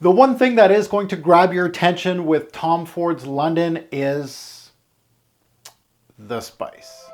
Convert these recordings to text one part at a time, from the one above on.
The one thing that is going to grab your attention with Tom Ford's London is the spice.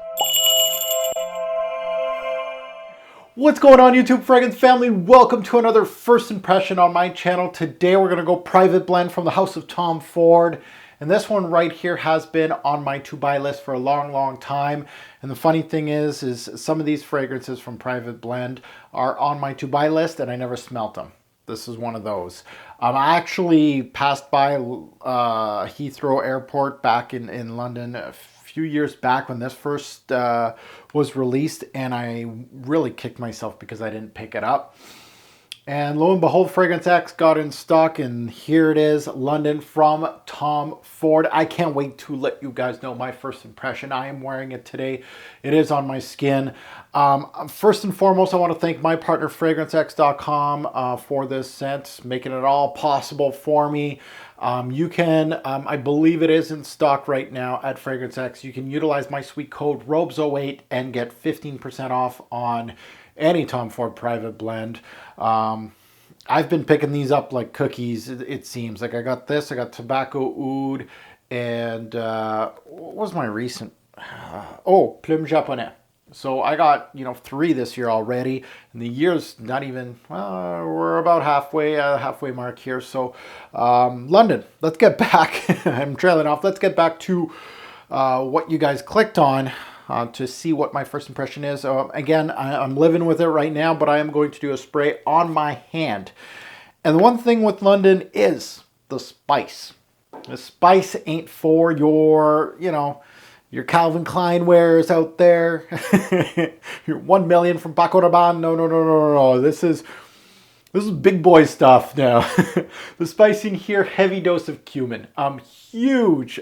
What's going on, YouTube Fragrance family? Welcome to another first impression on my channel. Today we're going to go private blend from the house of Tom Ford. And this one right here has been on my to-buy list for a long time. And the funny thing is some of these fragrances from private blend are on my to-buy list and I never smelt them. This is one of those. I actually passed by Heathrow Airport back in London a few years back when this first was released, and I really kicked myself because I didn't pick it up. And lo and behold, Fragrance X got in stock, and here it is, London from Tom Ford. I can't wait to let you guys know my first impression. I am wearing it today. It is on my skin. First and foremost, I want to thank my partner, FragranceX.com, for this scent, making it all possible for me. You can, I believe it is in stock right now at Fragrance X. You can utilize my sweet code ROBES08 and get 15% off on any Tom Ford private blend. I've been picking these up like cookies, it seems. Like I got this, I got Tobacco Oud, and what was my recent? Oh, Plume Japonais. So I got, 3 this year already, and the year's not even, we're about halfway mark here. So London, let's get back. I'm trailing off. Let's get back to what you guys clicked on to see what my first impression is. Again, I'm living with it right now, but I am going to do a spray on my hand. And the one thing with London is the spice. The spice ain't for your, your Calvin Klein wears out there. Your 1 million from Paco Rabanne. No. This is big boy stuff now. The spice in here, heavy dose of cumin. Huge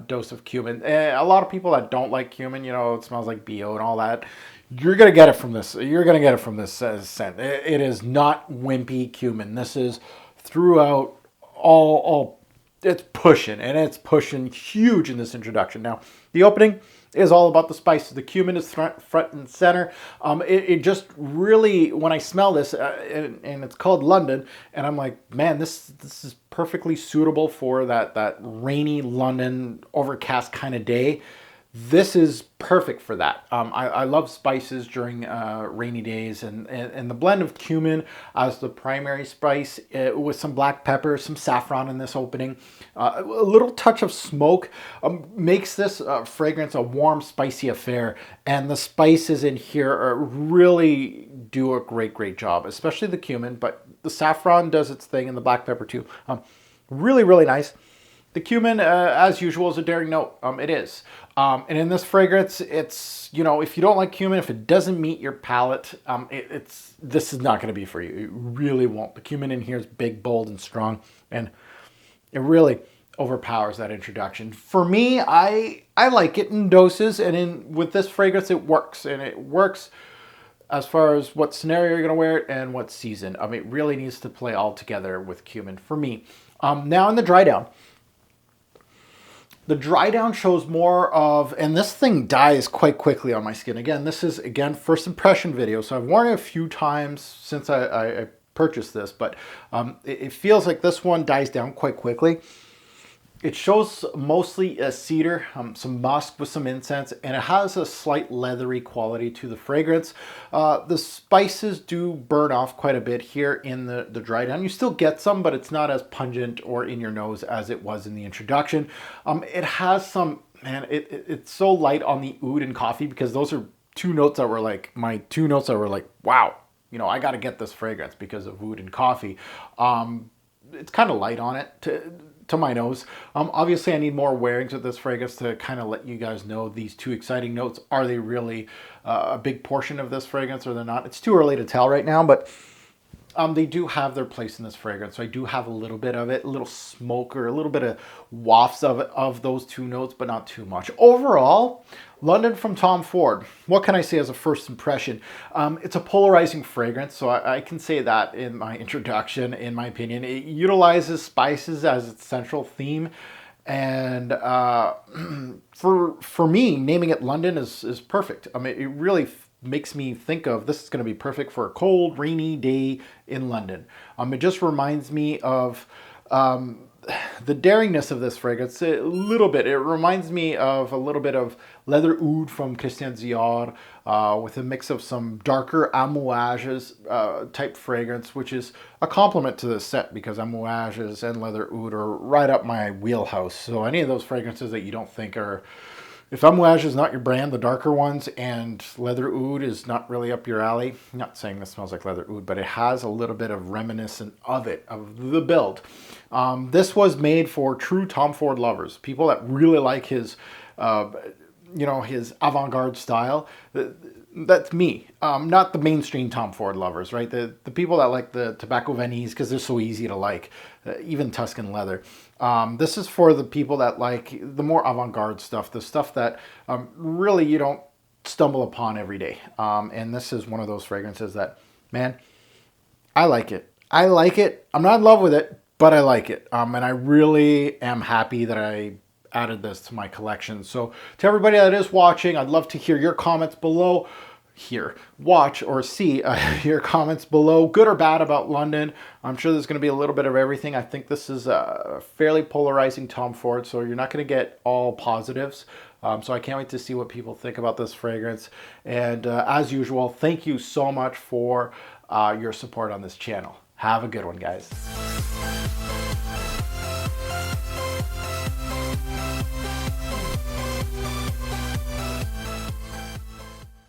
dose of cumin. A lot of people that don't like cumin, it smells like BO and all that. You're going to get it from this. You're going to get it from this scent. It is not wimpy cumin. This is throughout all it's pushing, and it's pushing huge in this introduction. Now, the opening is all about the spices. The cumin is front and center. It just really, when I smell this, and it's called London, and I'm like, man, this is perfectly suitable for that rainy London overcast kind of day. This is perfect for that. I love spices during rainy days, and the blend of cumin as the primary spice with some black pepper, some saffron in this opening, a little touch of smoke makes this fragrance a warm, spicy affair. And the spices in here really do a great job, especially the cumin, but the saffron does its thing and the black pepper too. Really nice. The cumin, as usual, is a daring note. It is. And in this fragrance, it's, if you don't like cumin, if it doesn't meet your palate, this is not going to be for you. It really won't. The cumin in here is big, bold, and strong, and it really overpowers that introduction. For me, I like it in doses, and with this fragrance, it works. And it works as far as what scenario you're going to wear it and what season. It really needs to play all together with cumin for me. Now in the dry down. The dry down shows more of, and this thing dies quite quickly on my skin. Again, this is, first impression video. So I've worn it a few times since I purchased this, but it feels like this one dies down quite quickly. It shows mostly a cedar, some musk with some incense, and it has a slight leathery quality to the fragrance. The spices do burn off quite a bit here in the dry down. You still get some, but it's not as pungent or in your nose as it was in the introduction. It has some, man, it's so light on the oud and coffee, because those are two notes that were like, my two notes that were like, wow, I got to get this fragrance because of oud and coffee. It's kind of light on it to my nose. Obviously I need more wearings with this fragrance to kind of let you guys know these two exciting notes. Are they really a big portion of this fragrance, or they're not? It's too early to tell right now, but they do have their place in this fragrance. So I do have a little bit of it, a little smoke, or a little bit of wafts of those two notes, but not too much. Overall, London from Tom Ford. What can I say as a first impression? It's a polarizing fragrance, so I can say that in my introduction, in my opinion. It utilizes spices as its central theme, and for me, naming it London is perfect. It really makes me think of this is going to be perfect for a cold, rainy day in London. It just reminds me of the daringness of this fragrance a little bit. It reminds me of a little bit of Leather Oud from Christian Dior with a mix of some darker amouages type fragrance, which is a compliment to this set because amouages and Leather Oud are right up my wheelhouse. So any of those fragrances that you don't think are, if amouage is not your brand, the darker ones, and Leather Oud is not really up your alley, I'm not saying this smells like Leather Oud, but it has a little bit of reminiscent of it, of the build. This was made for true Tom Ford lovers, people that really like his, his avant-garde style. That's me, not the mainstream Tom Ford lovers, right? The people that like the Tobacco Vanise because they're so easy to like, even Tuscan leather. This is for the people that like the more avant-garde stuff, the stuff that really you don't stumble upon every day. And this is one of those fragrances that, man, I like it. I like it. I'm not in love with it, but I like it. And I really am happy that I added this to my collection. So to everybody that is watching, I'd love to hear your comments below. Watch or see your comments below, good or bad, about London. I'm sure there's going to be a little bit of everything. I think this is a fairly polarizing Tom Ford, so you're not going to get all positives. So I can't wait to see what people think about this fragrance. And as usual, thank you so much for your support on this channel. Have a good one, guys.